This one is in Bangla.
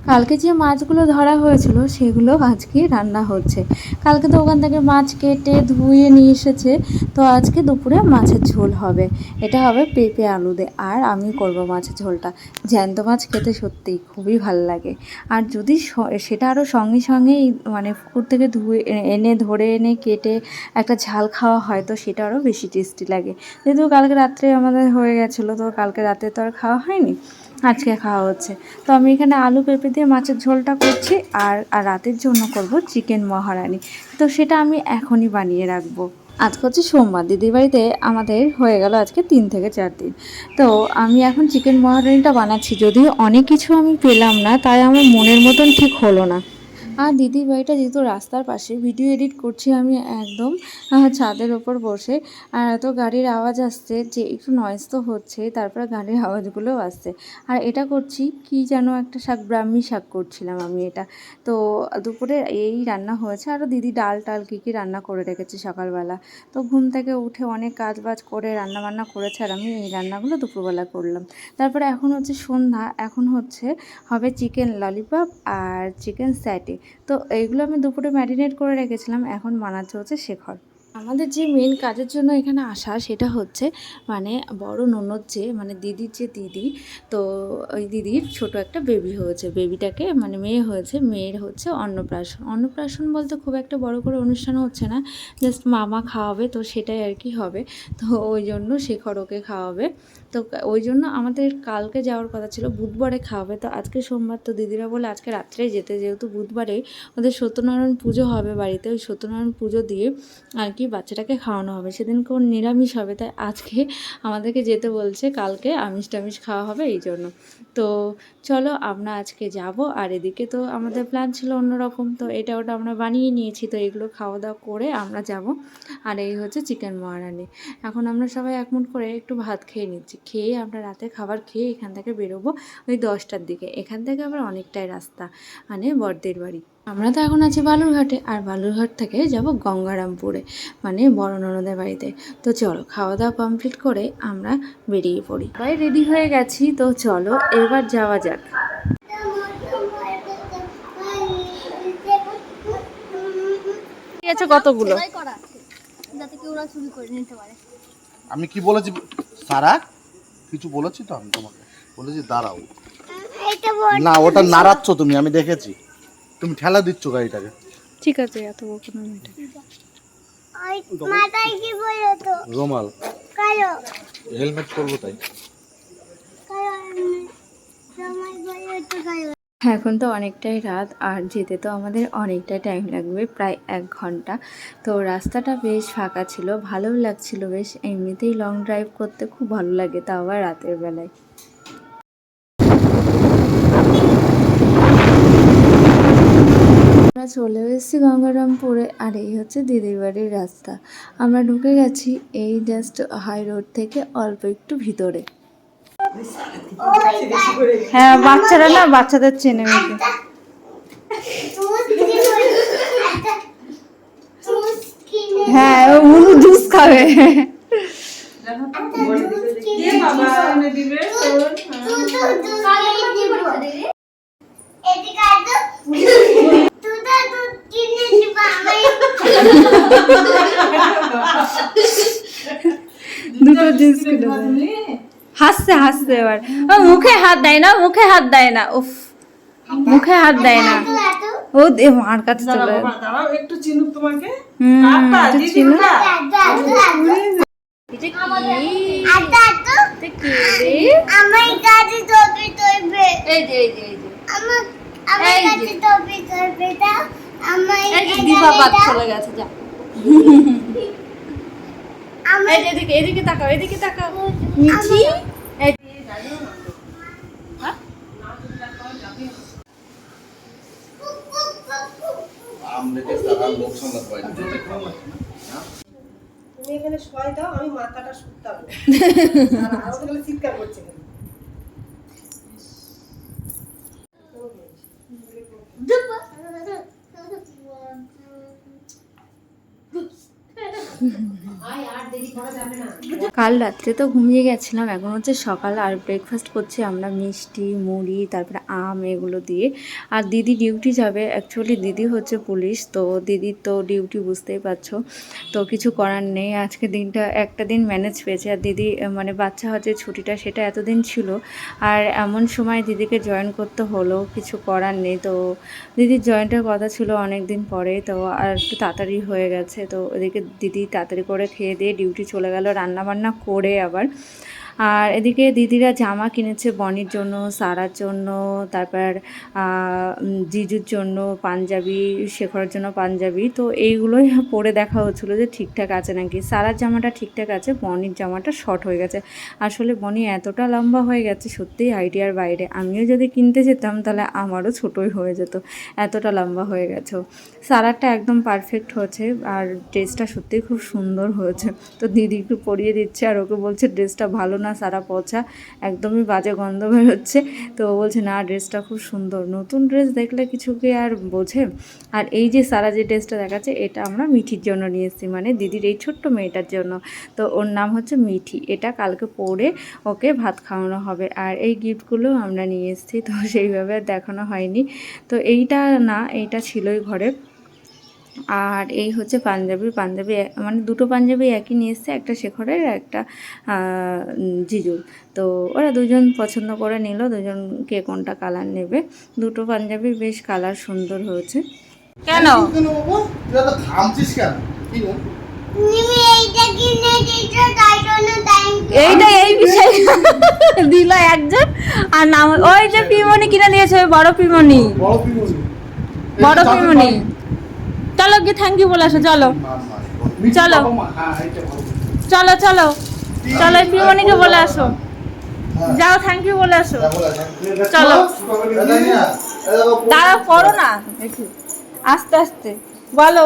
কালকে যে মাছগুলো ধরা হয়েছিল সেগুলো আজকে রান্না হচ্ছে। কালকে তো ওখান থেকে মাছ কেটে ধুয়ে নিয়ে এসেছে, তো আজকে দুপুরে মাছের ঝোল হবে। এটা হবে পেঁপে আলু দিয়ে, আর আমি করব মাছের ঝোলটা। জ্যান্ত মাছ খেতে সত্যিই খুবই ভালো লাগে। আর যদি সেটা আরও সঙ্গে সঙ্গেই মানে পুকুর থেকে ধুয়ে ধরে এনে কেটে একটা ঝাল খাওয়া হয়, তো সেটা আরও বেশি টেস্টি লাগে। যেহেতু কালকে রাত্রে আমাদের হয়ে গেছিলো, তো কালকে রাতে তো আর খাওয়া হয়নি, আজকে খাওয়া হচ্ছে। তো আমি এখানে আলু পেঁপে দিয়ে মাছের ঝোলটা করছি, আর রাতের জন্য করব চিকেন মহারানি। তো সেটা আমি এখনই বানিয়ে রাখবো। আজকে হচ্ছে সোমবার, দিদির বাড়িতে আমাদের হয়ে গেল আজকে 3 থেকে 4 দিন। তো আমি এখন চিকেন মহারানিটা বানাচ্ছি, যদিও অনেক কিছু আমি পেলাম না, তাই আমার মনের মতন ঠিক হলো না। আর দিদির বাড়িটা যেহেতু রাস্তার পাশে, ভিডিও এডিট করছি আমি একদম ছাদের ওপর বসে। আর এত গাড়ির আওয়াজ আসছে যে একটু নয়েজ তো হচ্ছেই, তারপরে গাড়ির আওয়াজগুলোও আসছে। আর এটা করছি কি যেন একটা শাক, ব্রাহ্মী শাক করছিলাম আমি এটা। তো দুপুরে এই রান্না হয়েছে, আরও দিদি ডাল টাল কী রান্না করে রেখেছি সকালবেলা। তো ঘুম থেকে উঠে অনেক কাজ বাজ করে রান্না বান্না করেছে, আর আমি এই রান্নাগুলো দুপুরবেলা করলাম। তারপরে এখন হচ্ছে সন্ধ্যা, এখন হবে চিকেন ললিপপ আর চিকেন স্যাটে। তো এইগুলো আমি দুপুরে ম্যারিনেট করে রেখেছিলাম, এখন বানাচ্ছে হচ্ছে শেখর। আমাদের যে মেন কাজের জন্য এখানে আসা, সেটা হচ্ছে মানে বড় ননদ যে মানে দিদির যে দিদি, তো ওই দিদির ছোট একটা বেবি হয়েছে। বেবিটাকে মানে মেয়ে হয়েছে, মেয়ের হচ্ছে অন্নপ্রাশন। অন্নপ্রাশন বলতে খুব একটা বড় করে অনুষ্ঠান হচ্ছে না, জাস্ট মামা খাওয়াবে, তো সেটাই আর কি হবে। তো ওই জন্য শেখর ওকে খাওয়াবে। তো ওই জন্য আমাদের কালকে যাওয়ার কথা ছিল, বুধবারে খাওয়াবে। তো আজকে সোমবার, তো দিদিরা বলে আজকে রাত্রেই যেতে, যেহেতু বুধবারে ওদের সত্যনারায়ণ পুজো হবে বাড়িতে। ওই সত্যনারায়ণ পুজো দিয়ে আর কি বাচ্চাটাকে খাওয়ানো হবে, সেদিন কোন নিরামিষ হবে, তাই আজকে আমাদেরকে যেতে বলছে। কালকে আমিষ টামিষ খাওয়া হবে এই জন্য। তো চলো আমরা আজকে যাব। আর এদিকে তো আমাদের প্ল্যান ছিল অন্যরকম, তো এটা ওটা আমরা বানিয়ে নিয়েছি। তো এগুলো খাওয়া দাওয়া করে আমরা যাব। আর এই হচ্ছে চিকেন মহারানি। এখন আমরা সবাই একমুট করে একটু ভাত খেয়ে নিচ্ছি, খেয়ে আমরা রাতে খাবার খেয়ে এখান থেকে বেরোবো ওই 10টার দিকে। এখান থেকে আবার অনেকটাই রাস্তা, মানে বড়দের বাড়ি। আমরা তো এখন আছি বালুরঘাটে, আর বালুরঘাট থেকে যাব গঙ্গারামপুরে, মানে বড় ননদের বাড়িতে। তো চলো খাওয়া দাওয়া কমপ্লিট করে আমরা বেরিয়ে পড়ি। সবাই রেডি হয়ে গেছি, তো চলো এবার যাওয়া যাক। কতগুলো আমি কি বলেছি সারা, কিছু বলেছি তো আমি তোমাকে, বলেছি দাঁড়াও না, ওটা নাড়াচ্ছ তুমি, আমি দেখেছি তুমি ঠেলা দিচ্ছ গাড়িটাকে। ঠিক আছে, এত বকো না। মাথায় কি বলো তো, রুমাল কালো, হেলমেট পরবো তাই এখন তো অনেকটাই রাত, আর যেতে তো আমাদের অনেকটাই টাইম লাগবে, প্রায় 1 ঘন্টা। তো রাস্তাটা বেশ ফাঁকা ছিল, ভালোও লাগছিল বেশ। এমনিতেই লং ড্রাইভ করতে খুব ভালো লাগে, তাও আবার রাতের বেলায়। আমরা চলে এসেছি গঙ্গারামপুরে, আর এই হচ্ছে দিদির বাড়ির রাস্তা। আমরা ঢুকে গেছি এই জাস্ট হাই রোড থেকে অল্প একটু ভিতরে। হ্যাঁ, বাচ্চারা না, বাচ্চাদের চেনে মেয়েকে। হ্যাঁ, ও মুনু জুস খাবে। দুটো জুস কিনে হাসছে হাসছে এবার। মুখে হাত দেয় না, মুখে হাত দেয় না, উফ, মুখে হাত দেয় না। ও মার কাছে চলে একটু চিনুক তোমাকে, চিনুক। চলে গেছে, যা। এদিকে এদিকে তাকাও, এদিকে তাকাও মিঠি। তুমি এখানে শোয়াই দাও, আমি মাথাটা শুতাবো। আর চিৎকার করছে। কাল রাত্রে তো ঘুমিয়ে গেছিলাম, এখন হচ্ছে সকাল। আর ব্রেকফাস্ট করছি আমরা মিষ্টি মুড়ি তারপরে আম এগুলো দিয়ে। আর দিদি ডিউটি যাবে, অ্যাকচুয়ালি দিদি হচ্ছে পুলিশ, তো দিদির তো ডিউটি বুঝতেই পারছো, তো কিছু করার নেই। আজকে দিনটা একটা দিন ম্যানেজ পেয়েছে। আর দিদি মানে বাচ্চা হচ্ছে ছুটিটা সেটা এতদিন ছিল, আর এমন সময় দিদিকে জয়েন করতে হলো, কিছু করার নেই। তো দিদির জয়েন্টের কথা ছিল অনেক দিন পরে, তো আর একটু তাড়াতাড়ি হয়ে গেছে। তো ওদিকে দিদি তাড়াতাড়ি করে খেয়ে দিয়ে ডিউটি চলে গেল রান্নাবান্না করে আবার। আর এদিকে দিদিরা জামা কিনেছে বনির জন্য, সারার জন্য, তারপর জিজুর জন্য পাঞ্জাবি, শেখরের জন্য পাঞ্জাবি। তো এইগুলোই পরে দেখা হচ্ছিলো যে ঠিকঠাক আছে নাকি। সারার জামাটা ঠিকঠাক আছে, বনির জামাটা শর্ট হয়ে গেছে। আসলে বনি এতটা লম্বা হয়ে গেছে সত্যিই আইডিয়ার বাইরে। আমিও যদি কিনতে যেতাম তাহলে আমারও ছোটোই হয়ে যেত, এতটা লম্বা হয়ে গেছে। সারারটা একদম পারফেক্ট হয়েছে, আর ড্রেসটা সত্যিই খুব সুন্দর হয়েছে। তো দিদি একটু পরিয়ে দিচ্ছে, আর ওকে বলছে ড্রেসটা ভালো না সারা, পচা, একদমই বাজে গন্ধ বেরোচ্ছে। তো ও বলছে না ড্রেসটা খুব সুন্দর। নতুন ড্রেস দেখলে কিছু কি আর বোঝে। আর এই যে সারা যে ড্রেসটা দেখাচ্ছে এটা আমরা মিঠির জন্য নিয়ে এসেছি, মানে দিদির এই ছোট্ট মেয়েটার জন্য। তো ওর নাম হচ্ছে মিঠি। এটা কালকে পরে ওকে ভাত খাওয়ানো হবে। আর এই গিফটগুলো আমরা নিয়ে এসেছি, তো সেইভাবে দেখানো হয়নি। তো এইটা না, এইটা ছিলই ঘরে। আর এই হচ্ছে পাঞ্জাবি মানে দুটো পাঞ্জাবি একই নিয়ে এসছে, একটা শেখরের একটা জিজুর। তো ওরা দুজন পছন্দ করে নিল, দুজন কে কোনটা কালার নেবে। দুটো পাঞ্জাবি বেশ কালার সুন্দর হয়েছে। কেন থামছিস কেন? এইটা এই বিষয় দিল একজন। আর নাম ওই যে পিমনি কিনে দিয়েছে, ওই বড় পিমনি। চলো গিয়ে থ্যাংক ইউ বলে আসো। চলো চলো চলো চলো চলো, পিমনিকে বলে আসো, যাও থ্যাংক ইউ বলে আসো। চলো দাঁড়াও, করো না, আস্তে আস্তে বলো।